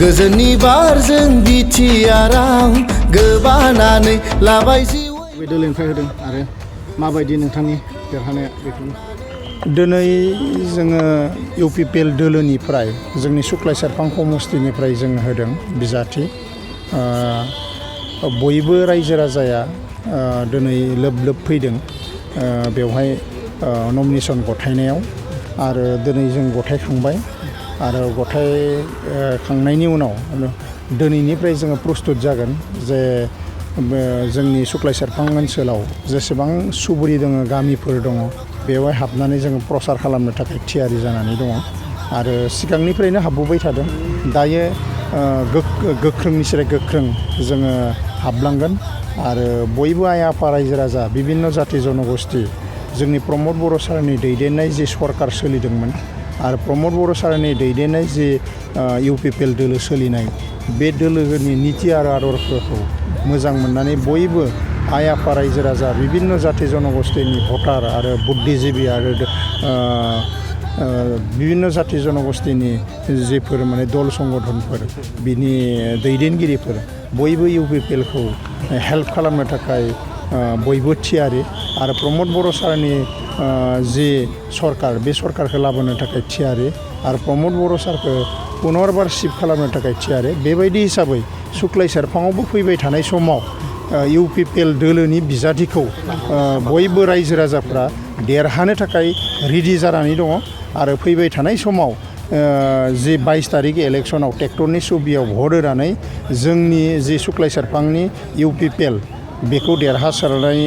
गोजोननि बारजों बिटिआराव गोबानानै लाबाय जिउ बे दोलोनिफ्राय होदों आरो माबायदि नोंथांनि देरहानाया बेखौनो दिनै जोङो इउपिपिएल दोलोनिफ्राय जोंनि सुक्लाय सेरफां समष्टिनिफ्राय जों होदों बिजाथि बयबो रायजो राजाया दिनै लोब लोब फैदों बेवहाय नमिनेशन गथायनायाव आरो दिनै जों गथायखांबाय आरो गथायखांनायनि उनाव दिनैनिफ्राय जोङो प्रस्तुत जागोन जे जोंनि सुक्लाय सेरफां ओनसोलाव जेसेबां सुबुरि दङ गामिफोर दङ बेवहाय हाबनानै जोङो प्रसार खालामनो थाखाय थियारि जानानै दङ आरो सिगांनिफ्रायनो हाबबोबाय थादों दायो गोख्रोंनिफ्राय गोख्रों जोङो हाबलांगोन आरो बयबो आइ आफा रायजो राजा बिभिन्न जाति जनगोष्ठी जोंनि प्रमद बर' सारनि दैदेननाय जे सरकार सोलिदोंमोन आरो प्रमद बर' सारनि दैदेननाय जे इउपिपिएल दोलो सोलिनाय बे दोलोनि नीति आरो आदर्शखौ मोजां मोननानै बयबो आइ आफा रायजो राजा बिभिन्न जाति जनगोष्ठीनि भटार आरो बुद्धिजीबी आरो बिभिन्न जाति जनगोष्ठीनि जेफोर माने दल संगठनफोर बिनि दैदेनगिरिफोर बयबो इउपिपिएलखौ हेल्प खालामनो थाखाय बयबो थियारि आरो प्रमद बर' सारनि जे सरकार बे सरकारखौ लाबोनो थाखाय थियारि आरो प्रमद बर' सारखौ पुनरबार शिफ्ट खालामनो थाखाय थियारि बेबायदि हिसाबै सुक्लाय सेरफाङावबो फैबाय थानाय समाव इउपिपिएल दोलोनि बिजाथिखौ बयबो रायजो राजाफ्रा देरहानो थाखाय रेडि जानानै दङ आरो फैबाय थानाय समाव जे 22 तारिख इलेक्शनाव ट्रेक्टरनि सुबियाव भट होनानै जोंनि जे सुक्लाय सेरफांनि इउपिपिएल बेखौ देरहासारनाय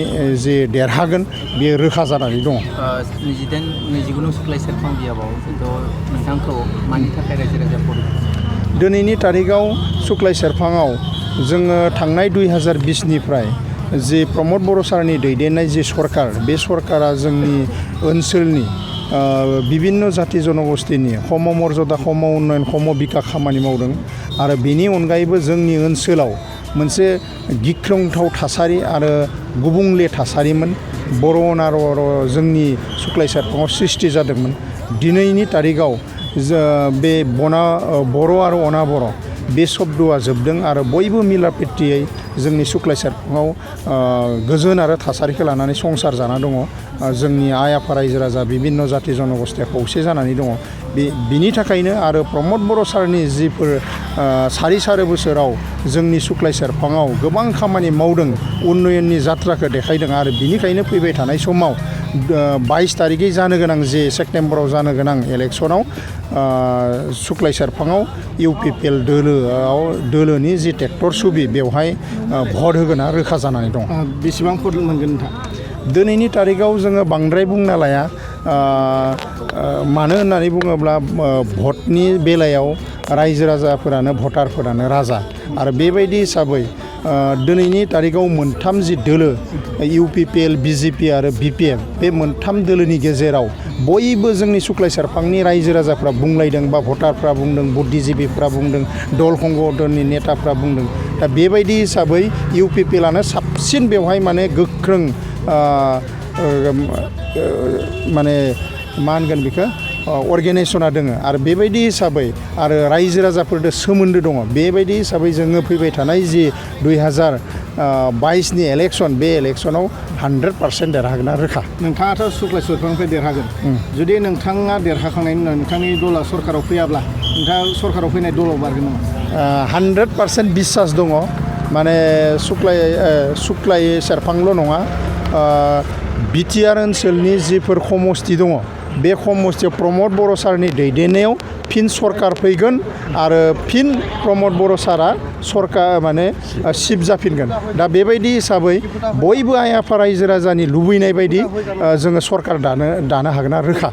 जे देरहागोन बेयो रोखा जानानै दङ 29 सुक्लाय सेरफां बियाबाव नोंथांखौ मानि थाखाय रायजो राजा बरायदों दिनैनि तारिखआव सुक्लाय सेरफाङाव जोङो थांनाय 2020निफ्राय जे प्रमद बर' सारनि दैदेननाय जे सरकार बे सरकारा जोंनि ओनसोलनि बिभिन्न जाति जनगोष्ठीनि सम मर्यादा सम उन्नयन सम बिकास खामानि मावदों आरो बेनि अनगायैबो जोंनि ओनसोलाव मोनसे गिख्रंथाव थासारि आरो गुबुंले थासारिमोन बर' अनार' जोंनि सुक्लाय सेरफाङाव सृष्टि जादोंमोन दिनैनि तारिखआव बे बर' आरो अनाबर' बे शब्दआ जोबदों आरो बयबो मिलाप्रितियै जोंनि सुक्लाय सेरफाङाव गोजोन आरो थासारिखौ लानानै संसार जाना दङ जोंनि आइ आफा रायजो राजा बिभिन्न जाति जनगोष्ठीया खौसे जानानै दङ बिनि थाखायनो आरो प्रमद बर' सारनि जिफोर सारि बोसोराव जोंनि सुक्लाय सेरफाङाव गोबां खामानि मावदों उन्नयननि जात्राखौ देखायदों आरो बिनिखायनो फैबाय थानाय समाव 22 तारिखै जानो गोनां जे सेप्तेम्बराव जानो गोनां इलेक्शनाव सुक्लाय सेरफाङाव इउपिपिएल दोलोनि जि ट्रेक्टर सुबि बेवहाय भट होगोना रोखा जानानै दं बेसेबां भट मोनगोन नोंथां दिनैनि तारिखआव जोङो बांद्राय बुंना लाया मानो होननानै बुङोब्ला भटनि बेलायाव रायजो राजाफोरानो भटारफोरानो राजा आरो बेबायदि हिसाबै दिनैनि तारिखआव मोनथाम जि दोलो इउपिपिएल बिजेपि आरो बिपिएफ बे मोनथाम दोलोनि गेजेराव बयबो जोंनि सुक्लाय सेरफांनि रायजो राजाफ्रा बुंलायदों बा भटारफ्रा बुंदों बुद्धिजीबीफ्रा बुंदों दल संगठननि नेताफ्रा बुंदों दा बेबायदि हिसाबै इउपिपिएलआनो साबसिन बेवहाय माने गोख्रों माने मा होनगोन बेखौ अर्गेनाइजेसना दोङो आरो बेबायदि हिसाबै आरो रायजो राजाफोरजों सोमोन्दो दङ बेबायदि हिसाबै जोङो फैबाय थानाय जि 2022नि इलेक्शन बे इलेक्शनाव 100% देरहागोन रोखा नोंथाङाथ' सुक्लाय सेरफांनिफ्राय देरहागोन जुदि नोंथाङा देरहाखांनायनि उनाव नोंथांनि दला सरकाराव फैयाब्ला नोंथाङा सरकाराव फैनाय दलाव बारगोन नामा 100% बिसास दङ माने सुक्लाय सेरफांल' नङा बिटिआर ओनसोलनि जिफोर समष्टि दङ बे समष्टियाव प्रमद बर' सारनि दैदेननायाव फिन सरकार फैगोन आरो फिन प्रमद बर' सारा सरकार माने शिफ्ट जाफिनगोन दा बेबायदि हिसाबै बयबो आइ आफा रायजो राजानि लुबैनाय बायदि जोङो सरकार दानो हागोन रोखा